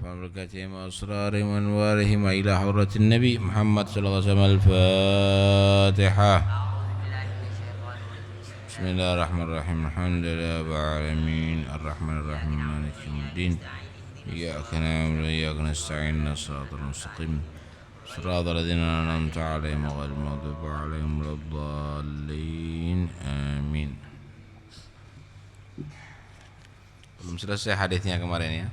وبركاتهم وأسرارهم وأنوارهم إلى حضرة النبي محمد صلى الله عليه وسلم. الفاتحة. بسم الله الرحمن الرحيم. الحمد لله رب العالمين الرحمن الرحيم مالك يوم الدين إياك نعبد وإياك نستعين الصراط المستقيم صراط الذين أنعمت عليهم غير المغضوب عليهم ولا الضالين آمين. Belum selesai hadisnya kemarin ya.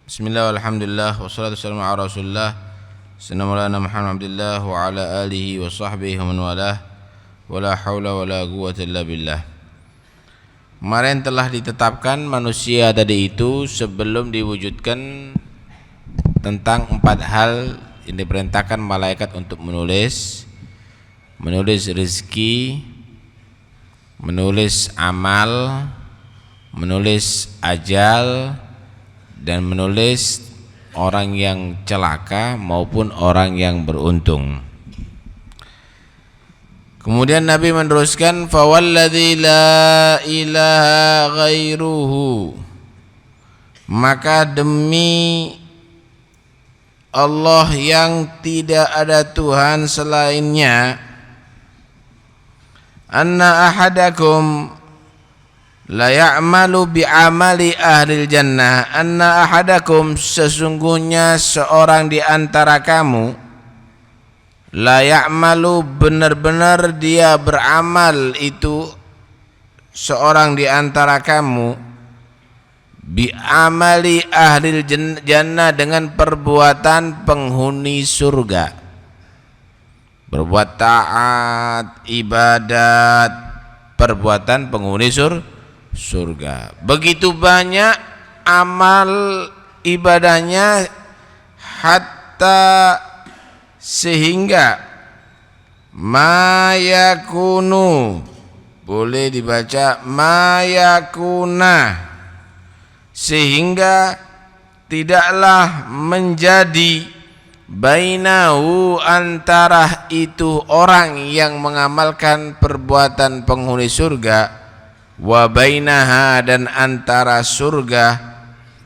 Bismillah walhamdulillah wassalatu wassalamu ala rasulillah sayyidina maulana Muhammad abdillah wa ala alihi wa sahbihi wa man walah wa la hawla wa la quwwata illa billah. Kemarin telah ditetapkan manusia tadi itu sebelum diwujudkan tentang 4 hal yang diperintahkan malaikat untuk menulis rezeki, menulis amal, menulis ajal, dan menulis orang yang celaka maupun orang yang beruntung. Kemudian Nabi meneruskan fawalladzi la ilaha ghairuhu, maka demi Allah yang tidak ada Tuhan selainnya, anna ahadakum la ya'malu bi'amali ahlil jannah, anna ahadakum sesungguhnya seorang di antara kamu, la ya'malu benar-benar dia beramal itu seorang di antara kamu, bi'amali ahlil jannah dengan perbuatan penghuni surga, berbuat taat, ibadat, perbuatan penghuni surga. Begitu banyak amal ibadahnya hatta sehingga mayakunu, boleh dibaca mayakuna, sehingga tidaklah menjadi bainahu antara itu orang yang mengamalkan perbuatan penghuni surga, wa bainaha dan antara surga,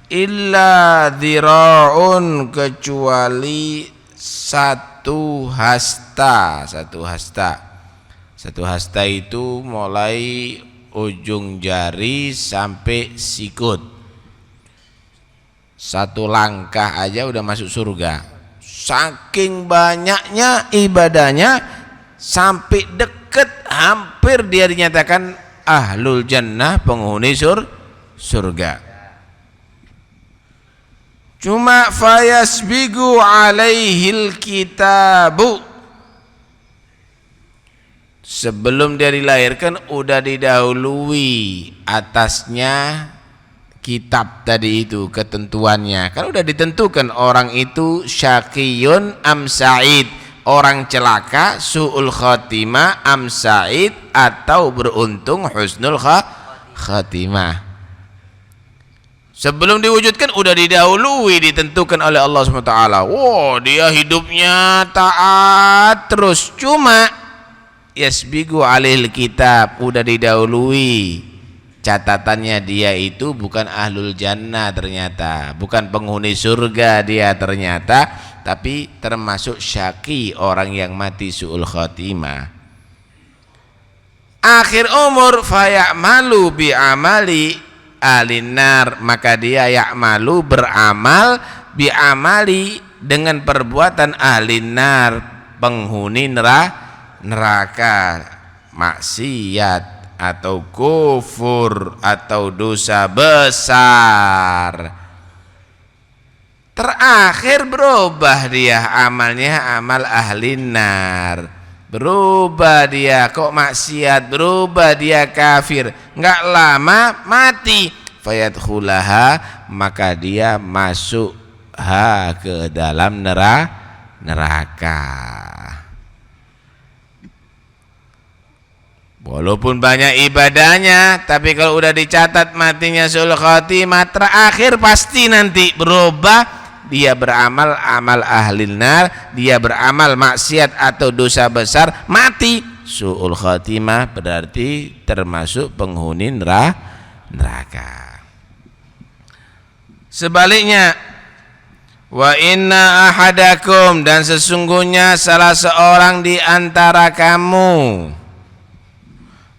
illa dhira'un kecuali satu hasta. Satu hasta itu mulai ujung jari sampai sikut. Satu langkah aja udah masuk surga. Saking banyaknya ibadahnya sampai deket hampir dia dinyatakan ahlul jannah, penghuni surga. Cuma fayasbigu alaihil kitabu, sebelum dia dilahirkan udah didahului atasnya kitab tadi itu, ketentuannya kan udah ditentukan orang itu syaqiyun am sa'id, orang celaka su'ul khatimah am sa'id, atau beruntung husnul khatimah. Sebelum diwujudkan udah didahului, ditentukan oleh Allah SWT. Wow, dia hidupnya taat terus, cuma yasbigu alil kitab, udah didahului catatannya dia itu bukan ahlul jannah ternyata, bukan penghuni surga dia ternyata, tapi termasuk syaqi, orang yang mati su'ul khatimah. Akhir umur fayamalu bi'amali alinar, maka dia ya'malu beramal bi'amali dengan perbuatan alinar, penghuni neraka, maksiat atau kufur atau dosa besar. Terakhir berubah dia amalnya amal ahli nar, berubah dia kok maksiat, berubah dia kafir, enggak lama mati, fayadkhulaha, maka dia masuk ke dalam neraka. Walaupun banyak ibadahnya, tapi kalau udah dicatat matinya su'ul khatimah, terakhir pasti nanti berubah dia beramal amal ahlil nar, dia beramal maksiat atau dosa besar, mati su'ul khatimah, berarti termasuk penghuni neraka. Sebaliknya, wa inna ahadakum, dan sesungguhnya salah seorang di antara kamu,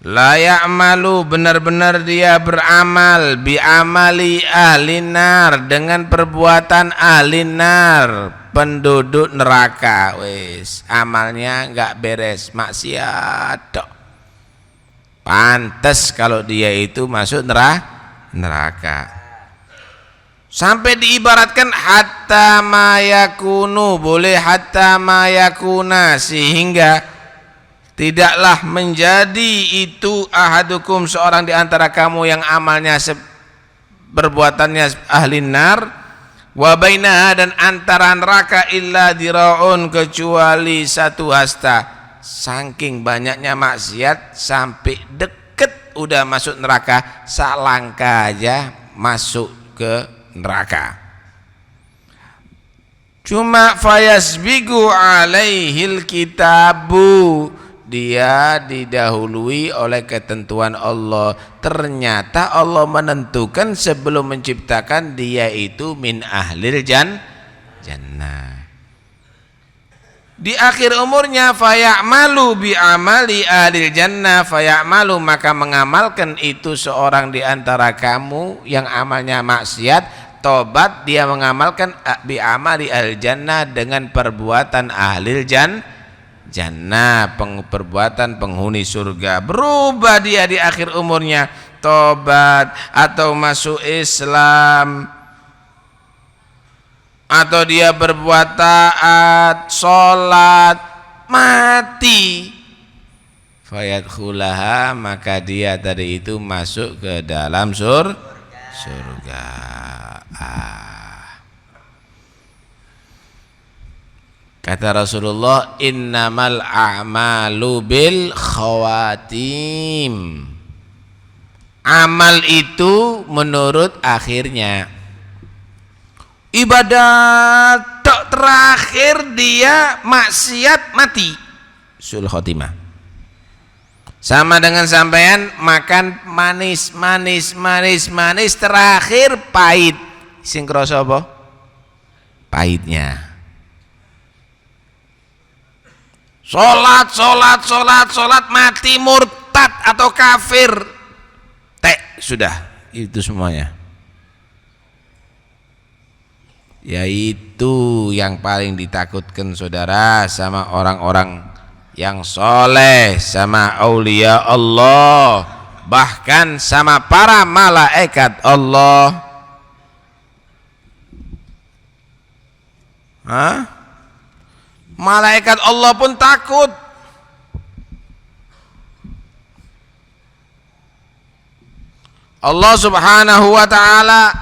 la ya'malu, benar-benar dia beramal, bi amali ahli nar, dengan perbuatan ahli nar, penduduk neraka. Wis, amalnya enggak beres, maksiat tok. Pantes kalau dia itu masuk neraka. Sampai diibaratkan hatta ma yakunu, boleh hatta ma yakuna, sehingga tidaklah menjadi itu ahadukum, seorang di antara kamu yang amalnya perbuatannya ahli nar, wa bainaha, dan antara neraka, illa diraun, kecuali satu hasta. Saking banyaknya maksiat sampai deket udah masuk neraka, salangkah aja masuk ke neraka. Cuma fayasbigu alaihil kitabu, dia didahului oleh ketentuan Allah. Ternyata Allah menentukan sebelum menciptakan dia itu min ahlil jannah. Di akhir umurnya fayamalu bi amali ahlil jannah, fayamalu, maka mengamalkan itu seorang di antara kamu yang amalnya maksiat, tobat, dia mengamalkan bi amali ahlil jannah, dengan perbuatan ahlil jannah, perbuatan penghuni surga. Berubah dia di akhir umurnya, tobat atau masuk Islam, atau dia berbuat taat, sholat, mati, fayadkhulaha, maka dia tadi itu masuk ke dalam surga. Kata Rasulullah, innamal a'malu bil khawatim. Amal itu menurut akhirnya. Ibadah terakhir dia maksiat, mati sul khotimah. Sama dengan sampean makan manis terakhir pahit. Sing krasa apa? Pahitnya. Sholat mati murtad atau kafir, sudah itu semuanya. Yaitu yang paling ditakutkan saudara sama orang-orang yang soleh, sama aulia Allah, bahkan sama para malaikat Allah. Malaikat Allah pun takut. Allah subhanahu wa ta'ala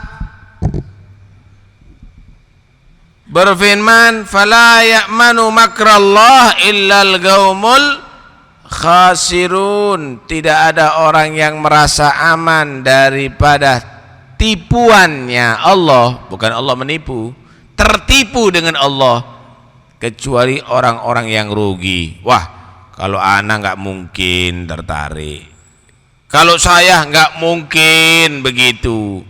berfirman, fala ya'manu makrallah illal qaumul khasirun. Tidak ada orang yang merasa aman daripada tipuannya Allah, bukan Allah menipu, tertipu dengan Allah, kecuali orang-orang yang rugi. Wah, kalau anak nggak mungkin tertarik, kalau saya nggak mungkin begitu,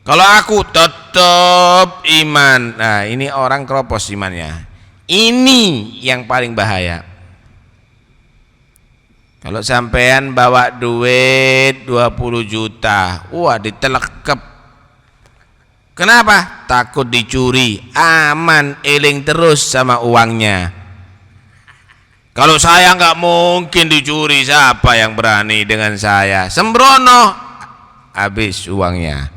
kalau aku tetap iman. Nah, ini orang keropos imannya. Ini yang paling bahaya. Kalau sampean bawa duit 20 juta, wah ditelekep. Kenapa? Takut dicuri. Aman, eling terus sama uangnya. Kalau saya nggak mungkin dicuri, siapa yang berani dengan saya? Sembrono, habis uangnya,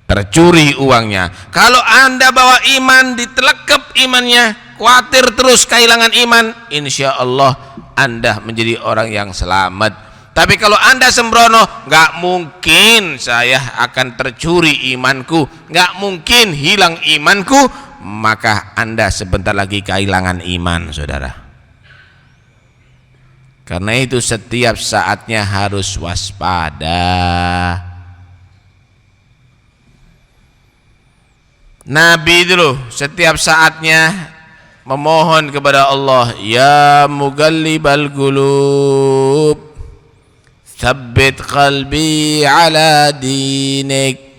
tercuri uangnya. Kalau anda bawa iman, ditelekep imannya, khawatir terus kehilangan iman, insya Allah anda menjadi orang yang selamat. Tapi kalau anda sembrono, nggak mungkin saya akan tercuri imanku, nggak mungkin hilang imanku, maka anda sebentar lagi kehilangan iman, saudara. Karena itu setiap saatnya harus waspada. Nabi itu loh setiap saatnya memohon kepada Allah, ya mugallibal qulub tsabbit qalbi ala dinik.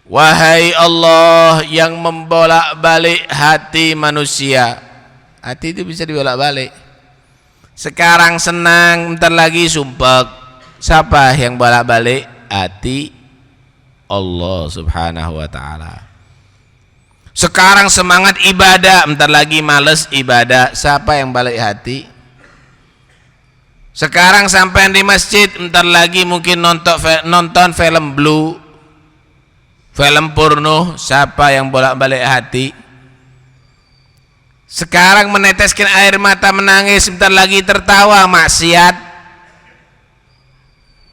Wahai Allah yang membolak-balik hati manusia. Hati itu bisa dibolak-balik. Sekarang senang, bentar lagi sumpek. Siapa yang bolak-balik hati? Allah subhanahu wa ta'ala. Sekarang semangat ibadah, bentar lagi males ibadah. Siapa yang balik hati? Sekarang sampai di masjid, bentar lagi mungkin nonton film blue, film porno. Siapa yang bolak-balik hati? Sekarang meneteskan air mata menangis, bentar lagi tertawa, maksiat.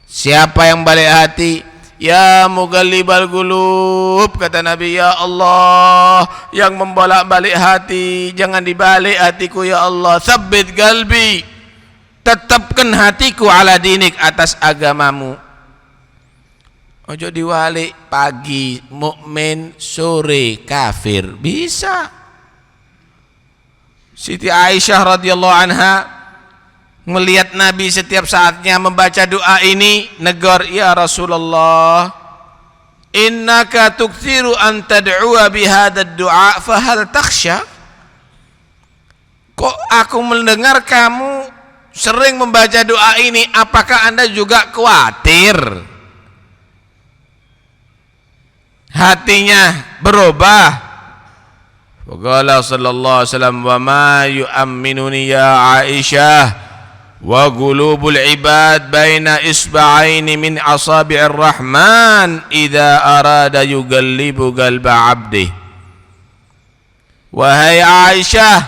Siapa yang balik hati? Ya mugallibal qulub, kata Nabi, ya Allah yang membolak-balik hati, jangan dibalik hatiku ya Allah. Tsabbit qalbi, tetapkan hatiku ala dinik, atas agamamu. Ojo diwalik, pagi mukmin, sore kafir. Bisa. Siti Aisyah radhiyallahu anha melihat Nabi setiap saatnya membaca doa ini, negur, ya Rasulullah, innaka tukthiru an tad'u'a bihadzal du'a fahal takhsha? Kok aku mendengar kamu sering membaca doa ini, apakah Anda juga khawatir hatinya berubah? Faqala sallallahu alaihi wasallam, wa ma yu'minuni ya Aisyah wa qulubul ibad baina isba'aini min asabi'ir rahman idza arada yugallibu qalba 'abdi. Wahai Aisyah,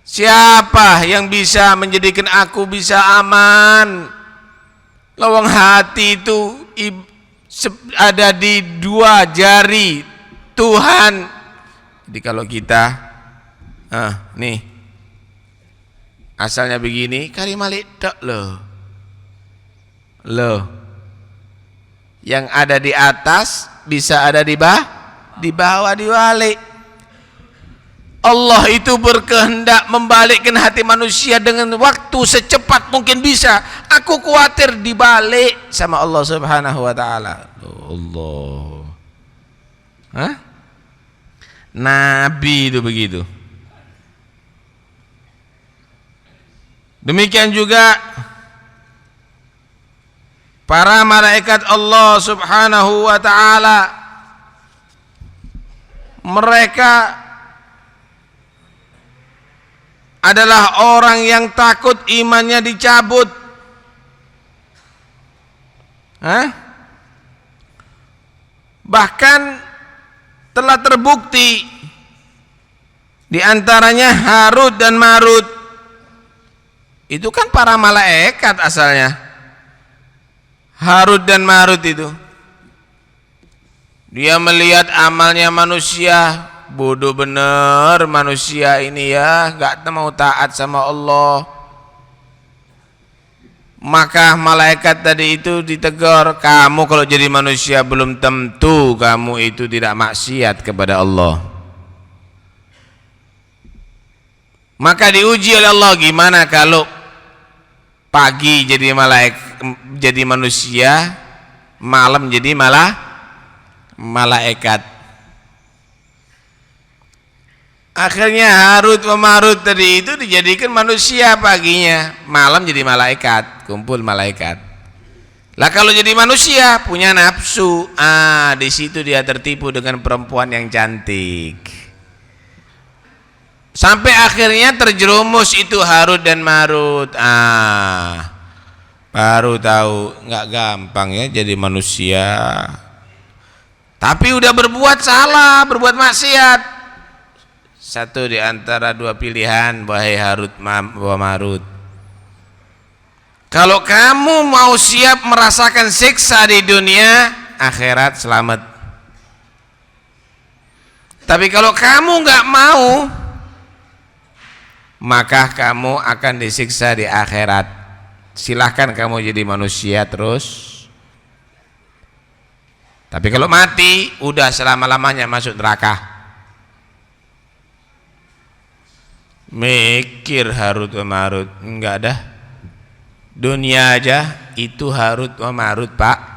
siapa yang bisa menjadikan aku bisa aman? Lawang hati itu ada di dua jari Tuhan. Jadi kalau kita nih asalnya begini, kali malik tak loh. Yang ada di atas bisa ada di bawah diwalik. Allah itu berkehendak membalikkan hati manusia dengan waktu secepat mungkin bisa. Aku khawatir dibalik sama Allah subhanahu wa ta'ala. Allah. Nabi itu begitu. Demikian juga para malaikat Allah subhanahu wa ta'ala, mereka adalah orang yang takut imannya dicabut. Bahkan telah terbukti di antaranya Harut dan Marut. Itu kan para malaikat asalnya. Harut dan Marut itu. Dia melihat amalnya manusia, bodoh bener manusia ini ya, gak mau taat sama Allah. Maka malaikat tadi itu ditegur, kamu kalau jadi manusia belum tentu kamu itu tidak maksiat kepada Allah. Maka diuji oleh Allah, gimana kalau pagi jadi jadi manusia, malam jadi malaikat. Akhirnya Harut wa Marut tadi itu dijadikan manusia paginya, malam jadi malaikat, kumpul malaikat. Lah kalau jadi manusia punya nafsu, di situ dia tertipu dengan perempuan yang cantik. Sampai akhirnya terjerumus itu Harut dan Marut. Baru tahu nggak gampang ya jadi manusia. Tapi udah berbuat salah, berbuat maksiat. Satu di antara dua pilihan, wahai Harut wa Marut. Kalau kamu mau siap merasakan siksa di dunia, akhirat selamat. Tapi kalau kamu nggak mau, maka kamu akan disiksa di akhirat. Silahkan kamu jadi manusia terus. Tapi kalau mati udah selama-lamanya masuk neraka. Mikir Harut wa Marut, enggak dah. Dunia aja itu Harut wa Marut, Pak.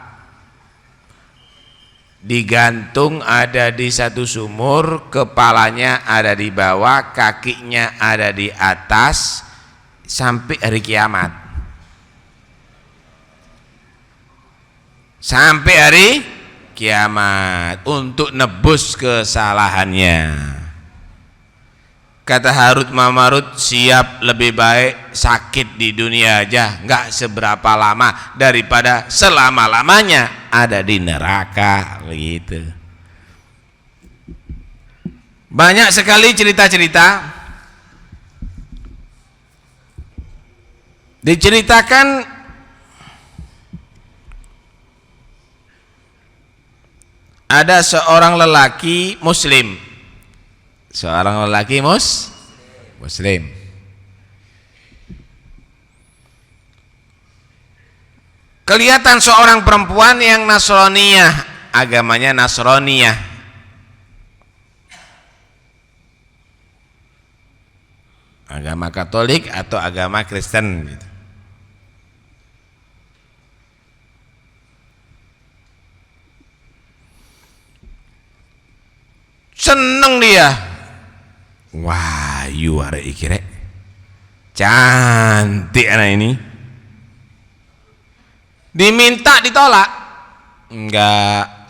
Digantung ada di satu sumur, kepalanya ada di bawah, kakinya ada di atas sampai hari kiamat. Sampai hari kiamat untuk nebus kesalahannya. Kata Harut Marut, siap lebih baik sakit di dunia aja, nggak seberapa lama daripada selama-lamanya ada di neraka, begitu. Banyak sekali cerita-cerita diceritakan ada seorang lelaki muslim. Seorang lelaki muslim. Kelihatan seorang perempuan yang Nasraniyah, agamanya Nasraniyah. Agama Katolik atau agama Kristen gitu. Seneng dia. Wah, you arek iki rek. Cantik anak ini. Diminta ditolak. Enggak.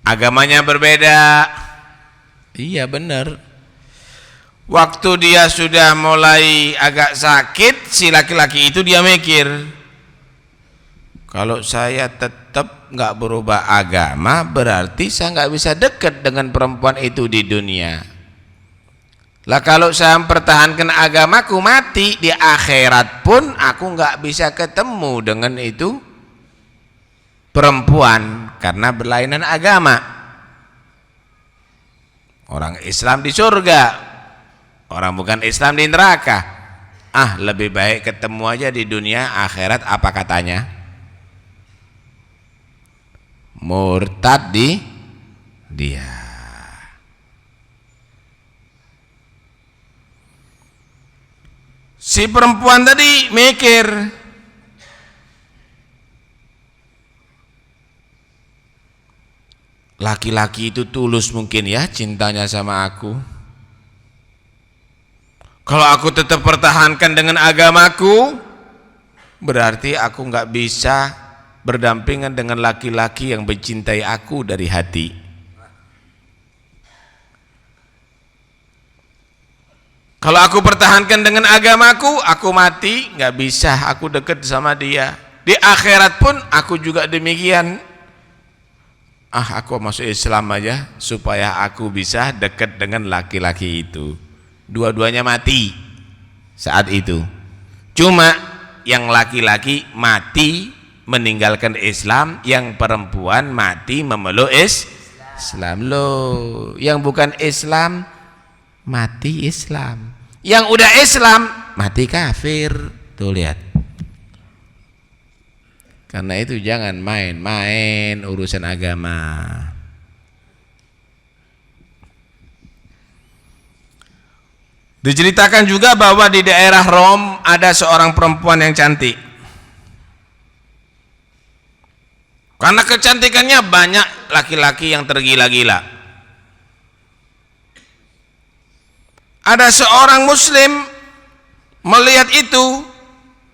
Agamanya berbeda. Iya benar. Waktu dia sudah mulai agak sakit, si laki-laki itu dia mikir, kalau saya tetap nggak berubah agama, berarti saya nggak bisa dekat dengan perempuan itu di dunia. Lah kalau saya mempertahankan agamaku, mati di akhirat pun aku nggak bisa ketemu dengan itu perempuan karena berlainan agama. Orang Islam di surga, orang bukan Islam di neraka. Lebih baik ketemu aja di dunia, akhirat apa katanya? Murtad dia. Si perempuan tadi mikir, laki-laki itu tulus mungkin ya cintanya sama aku. Kalau aku tetap pertahankan dengan agamaku, berarti aku nggak bisa berdampingan dengan laki-laki yang mencintai aku dari hati. Kalau aku pertahankan dengan agamaku, aku mati, nggak bisa aku dekat sama dia. Di akhirat pun aku juga demikian. Aku masuk Islam aja supaya aku bisa dekat dengan laki-laki itu. Dua-duanya mati saat itu. Cuma yang laki-laki mati meninggalkan Islam, yang perempuan mati memeluk Islam. Loh, yang bukan Islam mati Islam, yang udah Islam mati kafir. Tuh lihat. Karena itu jangan main-main urusan agama. Diceritakan juga bahwa di daerah Rom ada seorang perempuan yang cantik. Karena kecantikannya banyak laki-laki yang tergila-gila. Ada seorang muslim melihat itu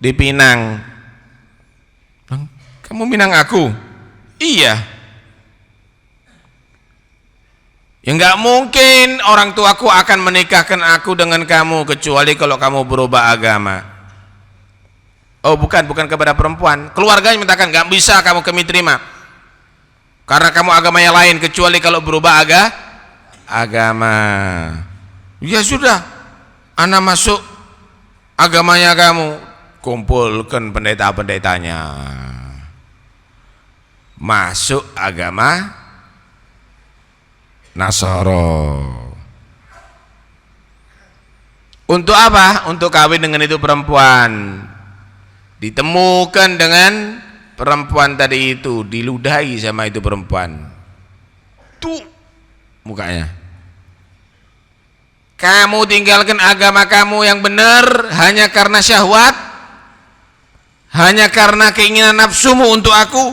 di Pinang. Kamu Minang aku? Iya. Ya nggak mungkin orang tuaku akan menikahkan aku dengan kamu kecuali kalau kamu berubah agama. Oh bukan kepada perempuan. Keluarganya mintakan, nggak bisa kamu kami terima karena kamu agamanya lain kecuali kalau berubah agama. Ya sudah, anak masuk agamanya kamu. Kumpulkan pendeta-pendetanya, masuk agama Nasoro. Untuk apa? Untuk kawin dengan itu perempuan. Ditemukan dengan perempuan tadi itu diludahi sama itu perempuan. Tuh mukanya. Kamu tinggalkan agama kamu yang benar hanya karena syahwat, hanya karena keinginan nafsumu untuk aku.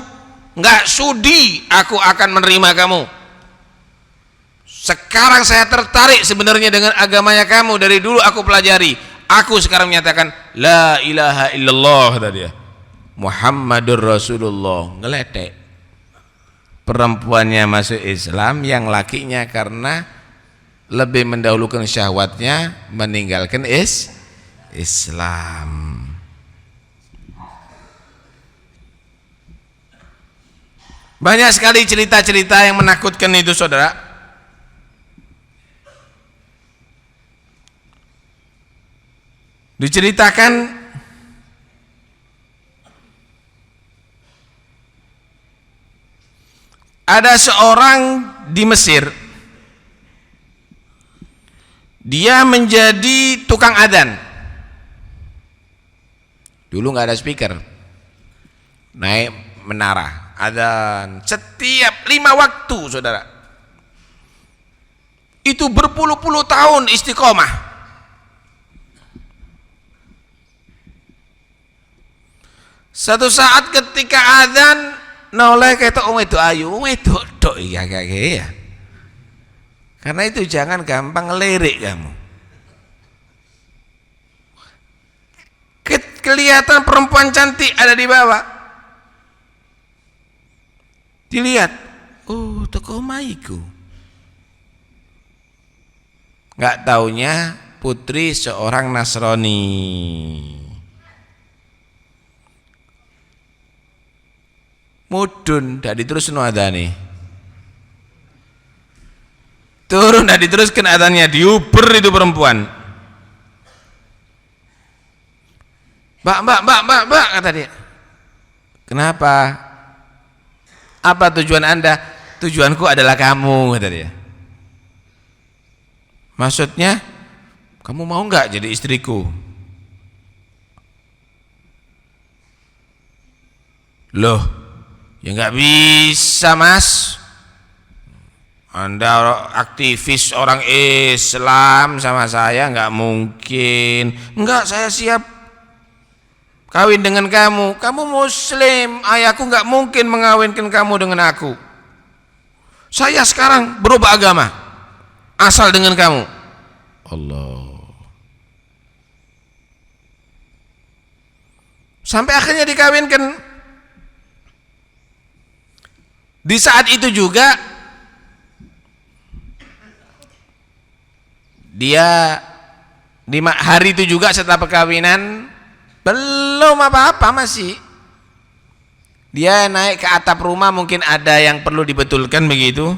Enggak sudi aku akan menerima kamu. Sekarang saya tertarik sebenarnya dengan agamanya kamu. Dari dulu aku pelajari. Aku sekarang menyatakan la ilaha illallah tadi ya. Muhammadur Rasulullah. Ngeletek. Perempuannya masuk Islam, yang lakinya karena lebih mendahulukan syahwatnya meninggalkan Islam. Banyak sekali cerita-cerita yang menakutkan itu, saudara. Diceritakan ada seorang di Mesir, dia menjadi tukang adzan. Dulu nggak ada speaker, naik menara adzan setiap 5 waktu, saudara. Itu berpuluh-puluh tahun istiqomah. Satu saat ketika adzan noleh ketok itu ayu itu dok iya kayak ya. Karena itu jangan gampang ngelirik kamu. Kelihatan perempuan cantik ada di bawah. Dilihat, oh toko maiku. Nggak taunya putri seorang Nasrani. Mudun dak diterusno adane. Turun dak diteruskan adanya, diuber itu perempuan. Mbak, kata dia. Kenapa? Apa tujuan Anda? Tujuanku adalah kamu, kata dia. Maksudnya, kamu mau enggak jadi istriku? Loh, ya enggak bisa, Mas. Anda aktivis orang Islam sama saya, enggak mungkin. Enggak, saya siap kawin dengan kamu. Kamu muslim, ayahku enggak mungkin mengawinkan kamu dengan aku. Saya sekarang berubah agama asal dengan kamu. Allah. Sampai akhirnya dikawinkan. Di saat itu juga dia di hari itu juga setelah perkawinan belum apa-apa masih. Dia naik ke atap rumah, mungkin ada yang perlu dibetulkan begitu.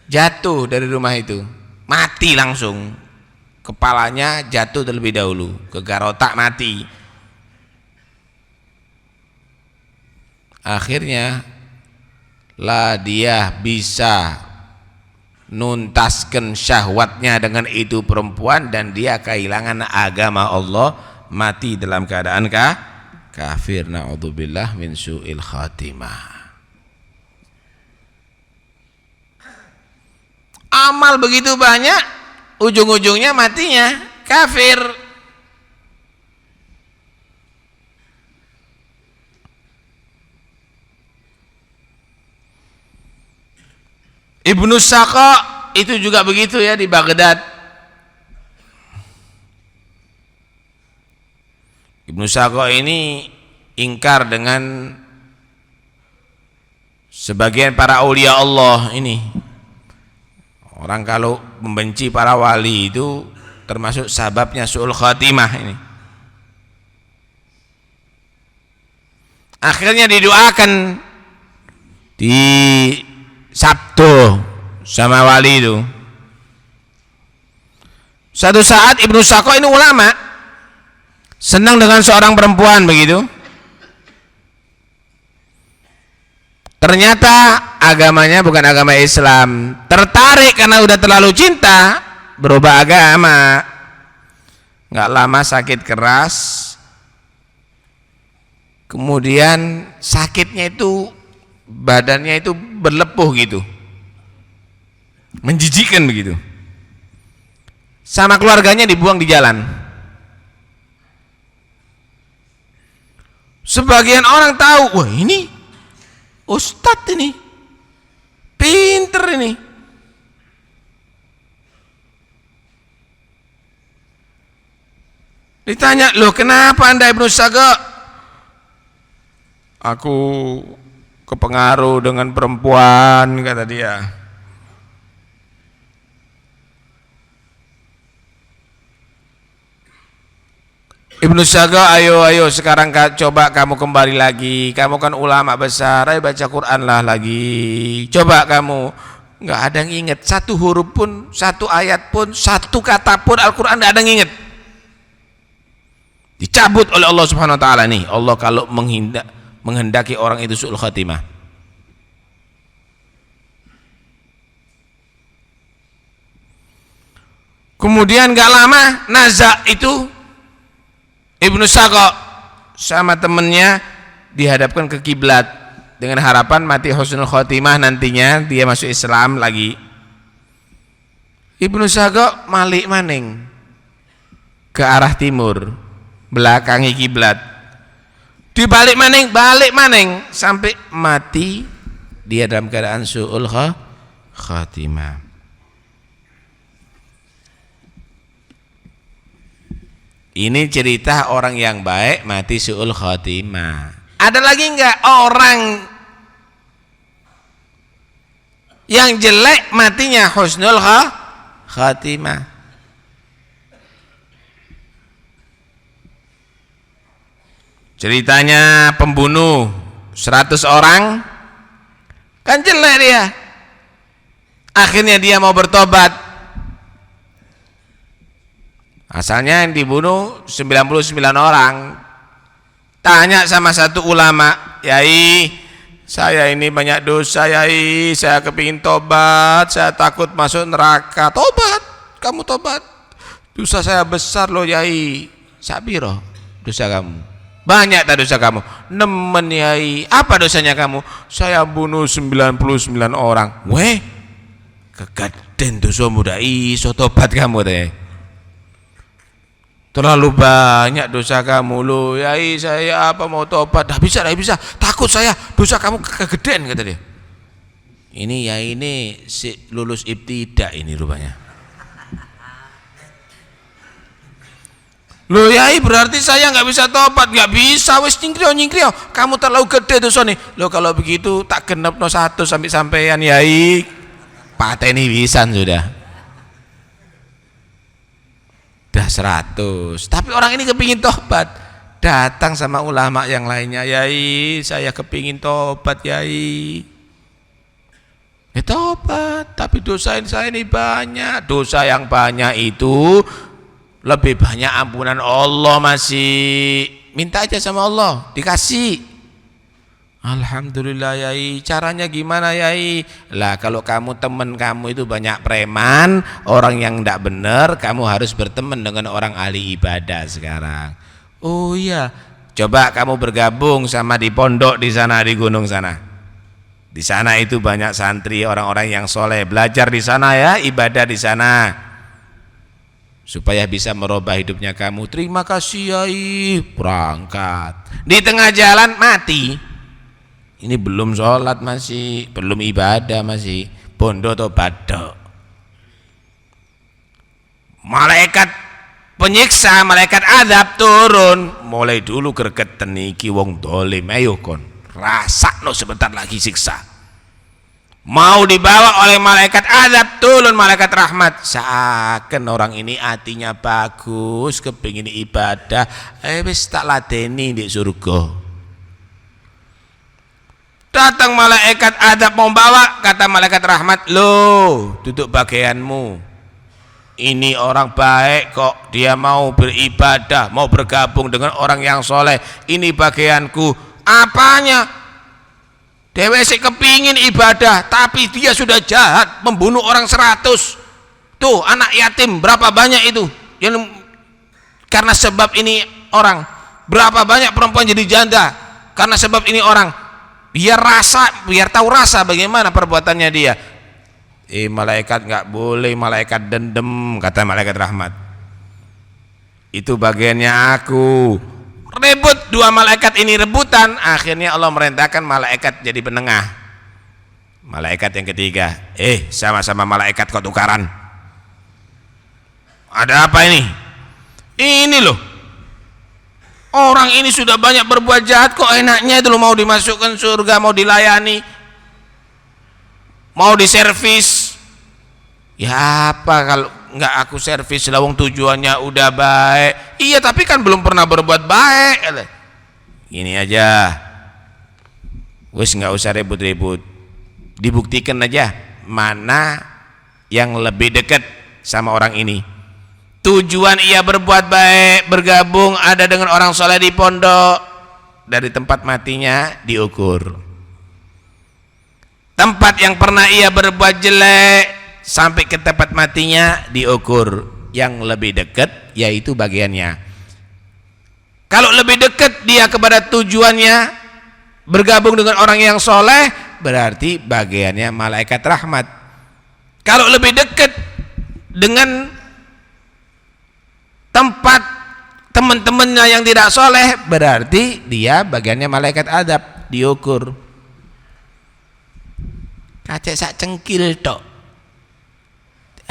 Jatuh dari rumah itu. Mati langsung. Kepalanya jatuh terlebih dahulu, kegarotak mati. Akhirnya lah dia bisa nuntaskan syahwatnya dengan itu perempuan, dan dia kehilangan agama Allah, mati dalam keadaan kafir. Na'udzubillah min su'il khatimah. Amal begitu banyak, ujung-ujungnya matinya kafir. Ibnu Saqqa itu juga begitu ya, di Baghdad. Ibnu Saqqa ini ingkar dengan sebagian para aulia Allah ini. Orang kalau membenci para wali itu termasuk sababnya su'ul khatimah ini. Akhirnya didoakan di Sabtu sama wali itu. Suatu saat Ibnu Saqqa ini ulama, senang dengan seorang perempuan begitu. Ternyata agamanya bukan agama Islam. Tertarik karena udah terlalu cinta, berubah agama. Nggak lama sakit keras, kemudian sakitnya itu badannya itu berlepuh gitu, menjijikkan begitu, sama keluarganya dibuang di jalan. Sebagian orang tahu, wah ini ustadz ini pinter ini, ditanya, loh kenapa anda Ibnu Saga? Aku kepengaruh dengan perempuan, kata dia. Ibnu Saga, ayo sekarang coba kamu kembali lagi, kamu kan ulama besar, ayo baca Quran lah lagi, coba kamu. Nggak ada yang inget satu huruf pun, satu ayat pun, satu kata pun Al-Quran nggak ada yang inget. Dicabut oleh Allah Subhanahu Wa Taala nih. Allah kalau menghendaki orang itu su'ul khatimah. Kemudian gak lama naza itu Ibnu Saqa sama temennya dihadapkan ke kiblat dengan harapan mati husnul khatimah, nantinya dia masuk Islam lagi. Ibnu Saqa malik maning ke arah timur, belakangi kiblat. Dibalik balik maning sampai mati dia dalam keadaan su'ul khatimah. Ini cerita orang yang baik mati su'ul khatimah. Ada lagi enggak orang yang jelek matinya husnul khatimah? Ceritanya pembunuh 100 orang, kan jelek dia. Akhirnya dia mau bertobat. Asalnya yang dibunuh 99 orang. Tanya sama satu ulama, Yai, saya ini banyak dosa Yai, saya kepingin tobat, saya takut masuk neraka. Tobat, kamu tobat. Dosa saya besar loh Yai. Sabiro dosa kamu. Banyak tak dosa kamu? Nemen Yai. Apa dosanya kamu? Saya bunuh 99 orang. Weh, kegaden dosa muda iso tobat kamu teh. Terlalu banyak dosa kamu loh Yai, saya apa mau tobat? Dah bisa. Takut saya dosa kamu kegedean, kata dia. Ini Yai ini si lulus ibtidak ini rupanya. Loh Yai, berarti saya nggak bisa tobat? Nggak bisa, wis nyingkrio, kamu terlalu gede dosa nih. Loh kalau begitu tak genep no 1 sampai-sampean Yai, pateni pisan sudah. Dah 100, tapi orang ini kepingin tobat, datang sama ulama yang lainnya, Yai saya kepingin tobat Yai. Ya tobat, tapi dosa saya ini banyak. Dosa yang banyak itu lebih banyak ampunan Allah, masih minta aja sama Allah dikasih. Alhamdulillah Yai, caranya gimana Yai? Lah kalau kamu teman kamu itu banyak preman, orang yang tidak benar, kamu harus berteman dengan orang ahli ibadah sekarang. Oh iya, coba kamu bergabung sama di pondok di sana, di gunung sana. Di sana itu banyak santri, orang-orang yang soleh, belajar di sana ya, ibadah di sana, supaya bisa merubah hidupnya kamu. Terima kasih Yai, berangkat. Di tengah jalan mati. Ini belum sholat masih, belum ibadah masih, bondo atau badok. Malaikat penyiksa, malaikat azab turun. Mulai dulu gregeten iki wong dolim, ayo kon rasakno sebentar lagi siksa. Mau dibawa oleh malaikat azab, turun malaikat rahmat. Seakan orang ini hatinya bagus, kepingin ibadah, wis tak ladeni di surga. Datang malaikat azab mau bawa, kata malaikat rahmat, loh duduk bagianmu, ini orang baik kok, dia mau beribadah, mau bergabung dengan orang yang soleh, ini bagianku. Apanya? Dewe sih kepingin ibadah, tapi dia sudah jahat, membunuh orang 100. Tuh anak yatim berapa banyak itu yang karena sebab ini orang, berapa banyak perempuan jadi janda, karena sebab ini orang, biar tahu rasa bagaimana perbuatannya dia. Malaikat nggak boleh, malaikat dendam, kata malaikat rahmat. Itu bagiannya aku. Rebut, dua malaikat ini rebutan, akhirnya Allah merintahkan malaikat jadi penengah. Malaikat yang ketiga, sama-sama malaikat kok tukaran. Ada apa ini? Ini loh, orang ini sudah banyak berbuat jahat, kok enaknya itu loh mau dimasukkan surga, mau dilayani, mau diservis. Ya apa kalau nggak aku servis, lawang tujuannya udah baik. Iya tapi kan belum pernah berbuat baik. Ini aja, wis nggak usah ribut-ribut, dibuktikan aja mana yang lebih dekat sama orang ini. Tujuan ia berbuat baik, bergabung ada dengan orang soleh di pondok, dari tempat matinya diukur. Tempat yang pernah ia berbuat jelek sampai ke tempat matinya diukur. Yang lebih dekat yaitu bagiannya. Kalau lebih dekat dia kepada tujuannya, bergabung dengan orang yang soleh, berarti bagiannya malaikat rahmat. Kalau lebih dekat dengan tempat teman-temannya yang tidak soleh, berarti dia bagiannya malaikat adab, diukur. Kacek sak cengkil tok,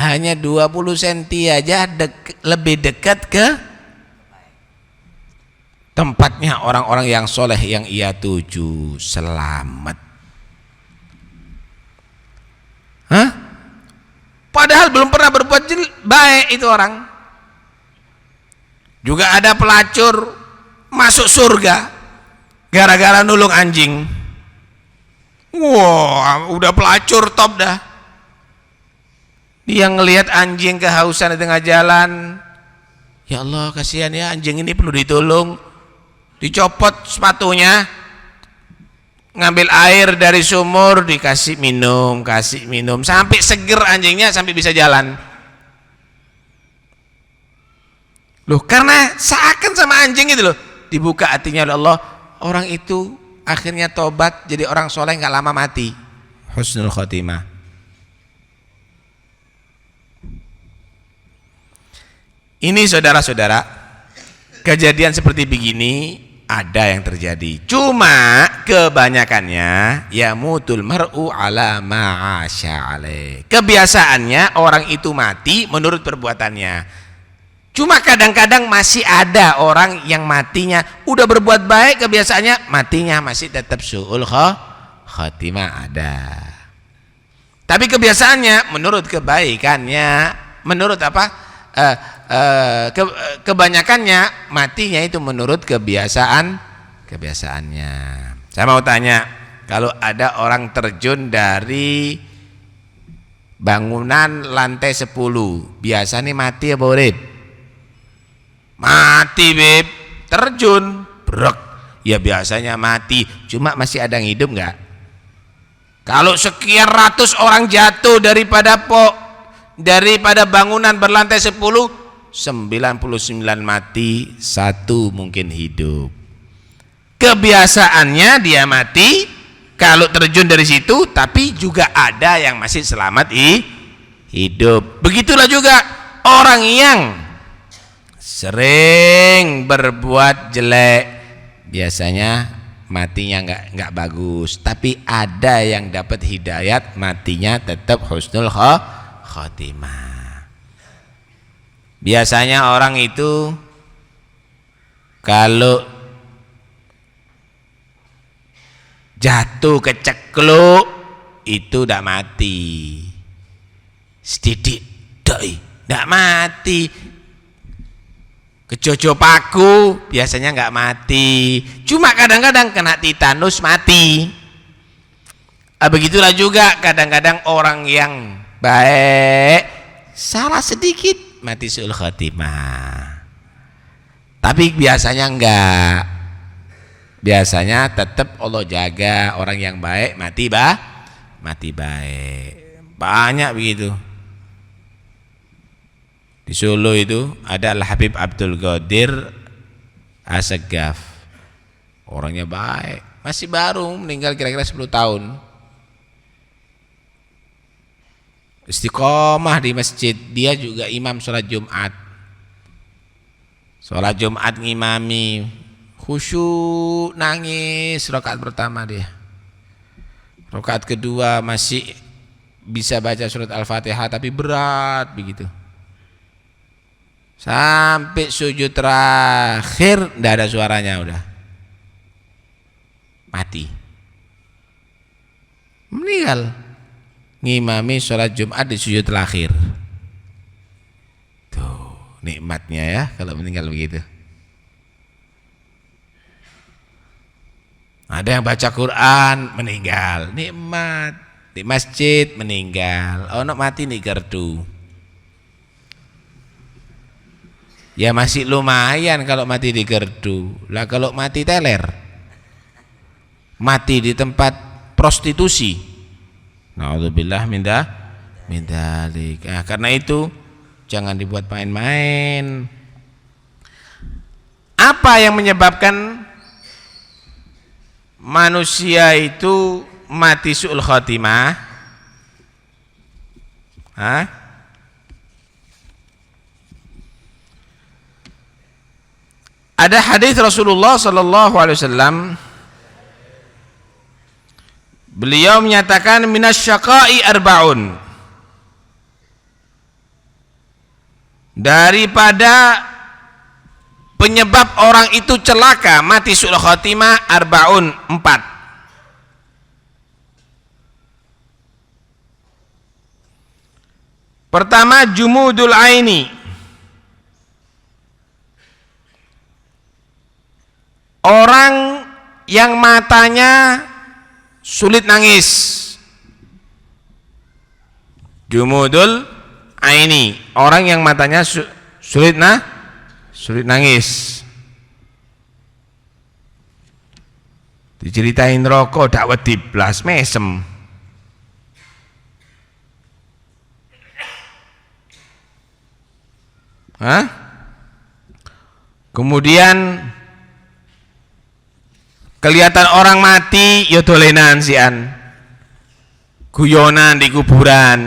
hanya 20 cm aja lebih dekat ke tempatnya orang-orang yang soleh yang ia tuju, selamat. Padahal belum pernah berbuat baik itu orang. Juga ada pelacur masuk surga gara-gara nulung anjing. Wah, udah pelacur top dah. Dia ngelihat anjing kehausan di tengah jalan. Ya Allah, kasihan ya, anjing ini perlu ditolong. Dicopot sepatunya, ngambil air dari sumur, dikasih minum, sampai seger anjingnya, sampai bisa jalan. Loh, karena seakan sama anjing itu loh, dibuka hatinya oleh Allah, orang itu akhirnya tobat jadi orang soleh, nggak lama mati, husnul khotimah. Ini saudara-saudara, kejadian seperti begini ada yang terjadi, cuma kebanyakannya ya mutul mar'u ala ma'asya alaih. Kebiasaannya orang itu mati menurut perbuatannya. Cuma kadang-kadang masih ada orang yang matinya udah berbuat baik, kebiasaannya matinya masih tetap su'ul khatimah ada. Tapi kebiasaannya menurut kebaikannya, menurut apa? Kebanyakannya matinya itu menurut kebiasaannya. Saya mau tanya, kalau ada orang terjun dari bangunan lantai 10, biasanya mati apa urip? Mati beb, terjun brek, ya biasanya mati. Cuma masih ada yang hidup nggak? Kalau sekian ratus orang jatuh daripada bangunan berlantai 10, 99 mati, 1 mungkin hidup. Kebiasaannya dia mati kalau terjun dari situ, tapi juga ada yang masih selamat hidup. Begitulah juga orang yang sering berbuat jelek, biasanya matinya nggak bagus, tapi ada yang dapat hidayat, matinya tetap husnul khotimah. Biasanya orang itu kalau jatuh kecekluk itu tidak mati, sedidik doi tidak mati. Kejojo paku biasanya nggak mati, cuma kadang-kadang kena titanus mati. Begitulah juga kadang-kadang orang yang baik salah sedikit mati su'ul khatimah. Tapi biasanya enggak, biasanya tetap Allah jaga orang yang baik mati baik. Banyak begitu. Di Solo itu ada Al-Habib Abdul Qadir As-Saggaf, orangnya baik, masih baru meninggal kira-kira 10 tahun. Istiqomah di masjid, dia juga imam sholat Jumat. Sholat Jumat ngimami, khusyuk, nangis rakaat pertama dia. Rakaat kedua masih bisa baca surat Al-Fatihah tapi berat begitu. Sampai sujud terakhir tidak ada suaranya, udah mati, meninggal. Ngimami sholat Jumat di sujud terakhir. Tuh nikmatnya ya kalau meninggal begitu. Ada yang baca Quran meninggal, nikmat. Di masjid meninggal, ono mati nih gardu. Ya masih lumayan kalau mati di gardu. Lah kalau mati teler, mati di tempat prostitusi, na'udzubillah min dzalik. Nah, karena itu jangan dibuat main-main. Apa yang menyebabkan manusia itu mati su'ul khatimah? Ada hadis Rasulullah sallallahu alaihi wasallam, beliau menyatakan minasyaqai arba'un, daripada penyebab orang itu celaka mati su'ul khatimah, arba'un, 4. Pertama, jumudul aini, orang yang matanya sulit nangis. Jumudul aini, orang yang matanya sulit nangis. Diceritain rokok dak wedi blas mesem. Kemudian kelihatan orang mati ya dolenan sian, guyonan di kuburan.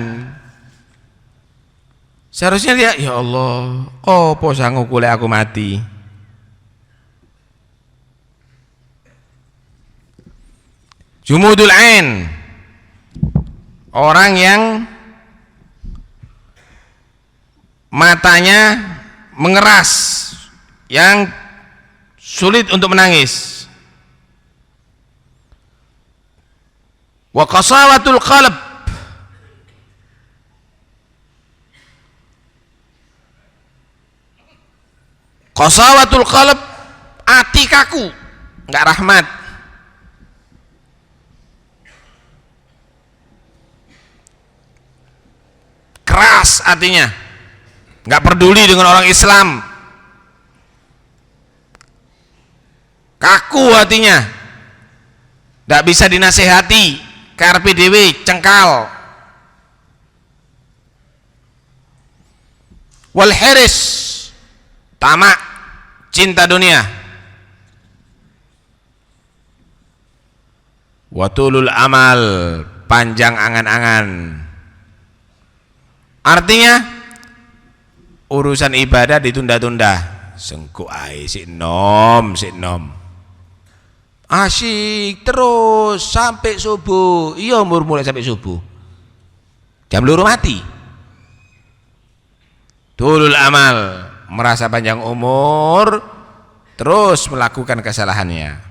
Seharusnya dia, ya Allah, opo sanggup kule aku mati. Jumudul ain, orang yang matanya mengeras, yang sulit untuk menangis. Wa qasawatul qalb, qasawatul qalb, hati kaku, enggak rahmat. Keras hatinya, enggak peduli dengan orang Islam. Kaku hatinya, enggak bisa dinasehati, karepe dhewe cengkal. Wal hiris, tamak, cinta dunia. Watulul amal, panjang angan-angan. Artinya urusan ibadah ditunda-tunda. Sengku ae sik nom. Asyik terus sampai subuh. Iya umur mulai sampai subuh. Jam 2 mati. Tulul amal, merasa panjang umur, terus melakukan kesalahannya.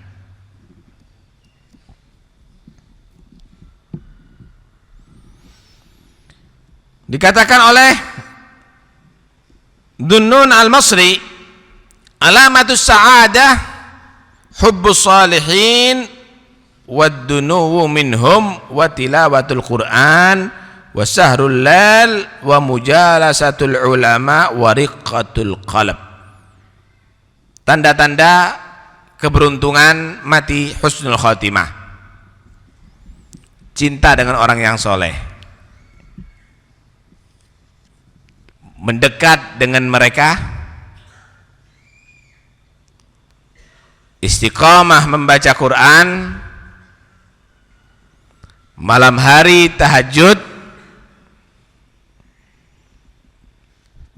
Dikatakan oleh Dhunnun al-Masri, alamatus sa'adah hubbus salihin wad-dunuwu minhum wa tilawatul Qur'an wa sahrul lal wa mujalasatul ulama wa riqqatul qalb. Tanda-tanda keberuntungan mati husnul khatimah: cinta dengan orang yang soleh, mendekat dengan mereka, istiqamah membaca Quran, malam hari tahajud,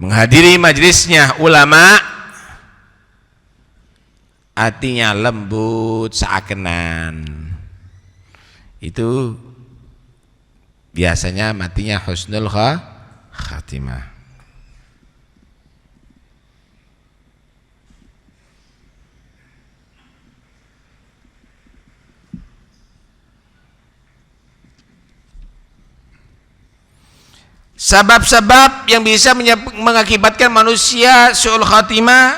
menghadiri majelisnya ulama, hatinya lembut seakenan, itu biasanya matinya husnul khatimah. Sebab-sebab yang bisa mengakibatkan manusia su'ul khatimah,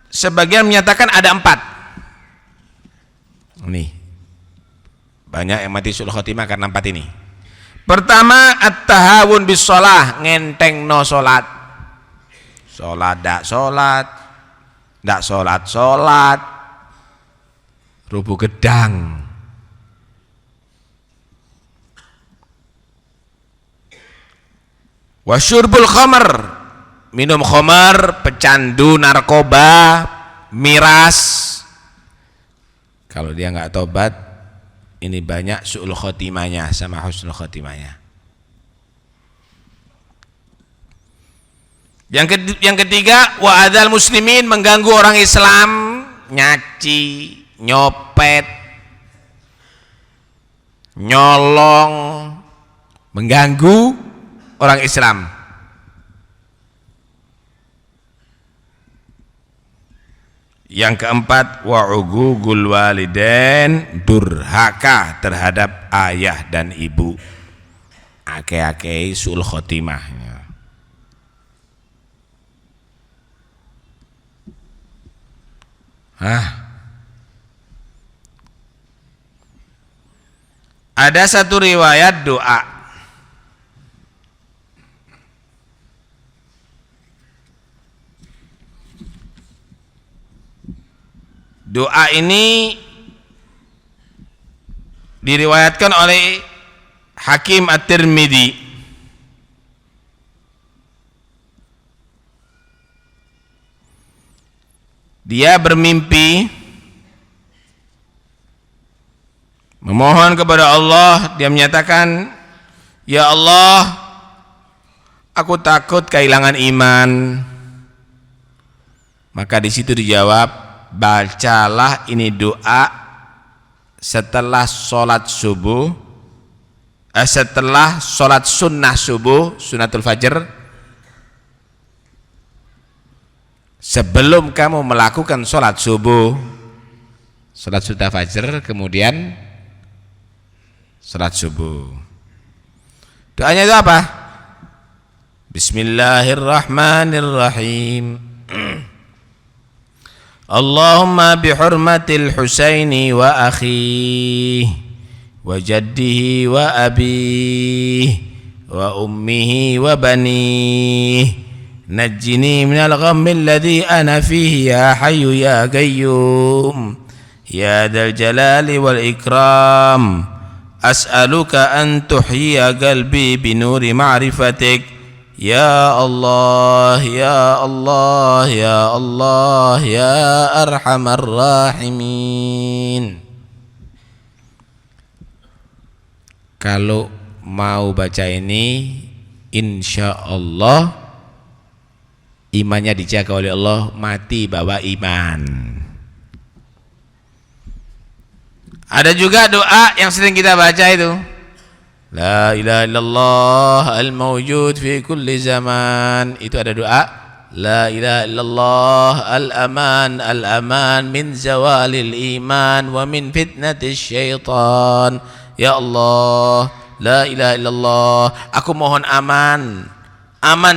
sebagian menyatakan ada 4. Nih, banyak yang mati su'ul khatimah karena 4 ini. Pertama, at-tahawun bis shalah, ngenteng no salat. Salat dak salat, rubuh gedang. Wasyurbul khamar, minum khamar, pecandu, narkoba, miras. Kalau dia nggak tobat, ini banyak su'ul khotimahnya sama husnul khotimahnya. Yang ketiga, wa adzal muslimin, mengganggu orang Islam, nyaci, nyopet, nyolong, mengganggu orang Islam. Yang keempat, wa'ugugul walidain, durhaka terhadap ayah dan ibu. Ake-ake su'ul khotimahnya. Ada satu riwayat doa. Doa ini diriwayatkan oleh Hakim At-Tirmidzi. Dia bermimpi memohon kepada Allah, dia menyatakan, ya Allah, aku takut kehilangan iman. Maka di situ dijawab, bacalah ini doa setelah sholat subuh, setelah sholat sunnah subuh, sunnatul fajr, sebelum kamu melakukan sholat subuh, sholat sunnah fajr, kemudian sholat subuh. Doanya itu apa? Bismillahirrahmanirrahim. Allahumma bihurmatil Husaini wa akhihi wa jaddihi wa abihi wa ummihi wa banihi, najjini minal ghammi alladhi ana fihi ya hayyu ya qayyum ya dzal jalali wal ikram, as'aluka an tuhyiya qalbi binuri ma'rifatik. Ya Allah, ya Allah, ya Allah, ya Arhamar Rahimin. Kalau mau baca ini, insya Allah imannya dijaga oleh Allah, mati bawa iman. Ada juga doa yang sering kita baca itu, la ilaha illallah al-mawjud fi kulli zaman. Itu ada doa, la ilaha illallah al-aman min zawalil iman wa min fitnatis syaitan. Ya Allah, la ilaha illallah, aku mohon aman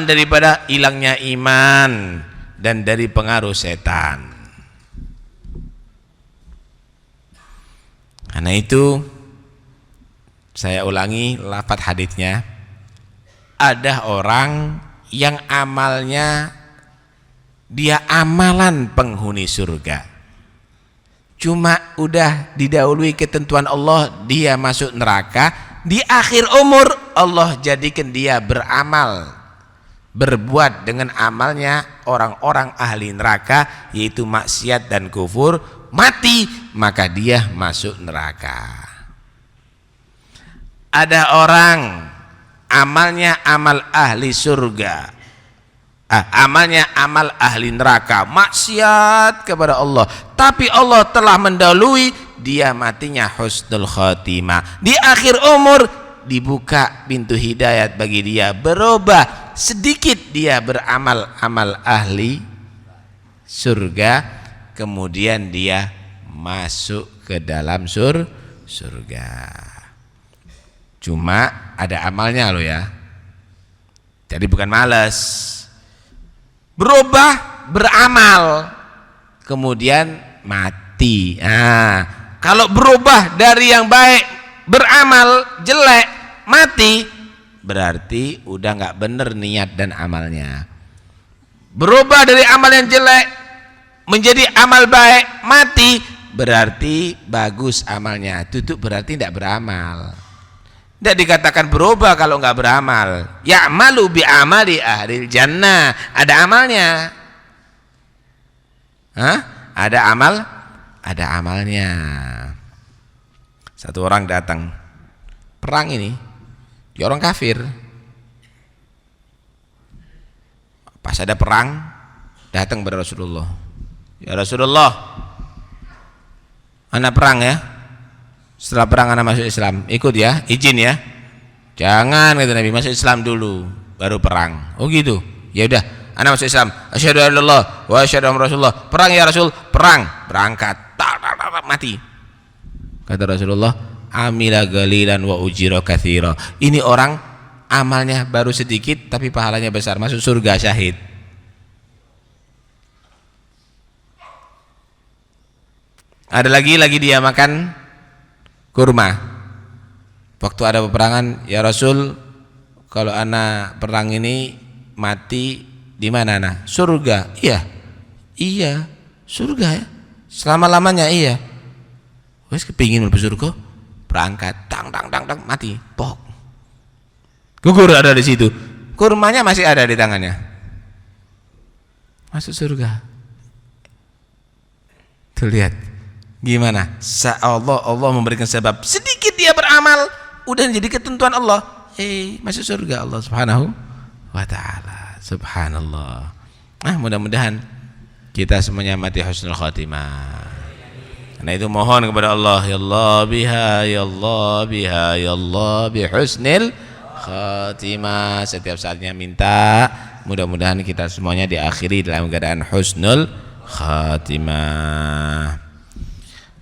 daripada hilangnya iman dan dari pengaruh setan. Karena itu saya ulangi lafaz hadisnya, ada orang yang amalnya dia amalan penghuni surga, cuma udah didahului ketentuan Allah, dia masuk neraka. Di akhir umur Allah jadikan dia beramal, berbuat dengan amalnya orang-orang ahli neraka, yaitu maksiat dan kufur. mati, maka dia masuk neraka. Ada orang amalnya amal ahli surga, amalnya amal ahli neraka, maksiat kepada Allah, tapi Allah telah mendahului, dia matinya husnul khatimah. Di akhir umur dibuka pintu hidayat bagi dia, berubah sedikit, dia beramal amal ahli surga, kemudian dia masuk ke dalam surga. Cuma ada amalnya loh ya, jadi bukan malas, berubah beramal kemudian mati. Kalau berubah dari yang baik beramal jelek mati, berarti udah nggak bener niat dan amalnya. Berubah dari amal yang jelek menjadi amal baik mati, berarti bagus amalnya. Tutup berarti tidak beramal. Tidak dikatakan berubah kalau nggak beramal. Ya'malu bi amali ahlil jannah, ada amalnya. Ada amalnya. Satu orang datang perang ini, dia orang kafir. Pas ada perang, datang kepada Rasulullah. Ya Rasulullah, anak perang ya. Setelah perang anak masuk Islam, ikut ya, izin ya. Jangan, kata Nabi, masuk Islam dulu baru perang. Oh gitu. Ya udah, anak masuk Islam. Asyhadu an la ilaha illallah wa asyhadu anna Rasulullah. Perang ya Rasul, perang, berangkat. Mati. Kata Rasulullah, amila galilan wa ujira katsira. Ini orang amalnya baru sedikit tapi pahalanya besar, masuk surga syahid. Ada lagi dia makan kurma. Waktu ada peperangan, ya Rasul, kalau anak perang ini mati di mana anak? Surga. Iya, surga ya. Selama-lamanya iya. Wes kepingin mlebu surga, berangkat, tang mati, pok. Gugur ada di situ. Kurmanya masih ada di tangannya. Masuk surga. Tuh lihat. Gimana? Allah memberikan sebab, sedikit dia beramal udah jadi ketentuan Allah, masuk surga Allah Subhanahu wa taala. Subhanallah. Mudah-mudahan kita semuanya mati husnul khatimah. Karena itu mohon kepada Allah, ya Allah biha, ya Allah biha, ya Allah bi husnil khatimah. Setiap saatnya minta, mudah-mudahan kita semuanya diakhiri dalam keadaan husnul khatimah.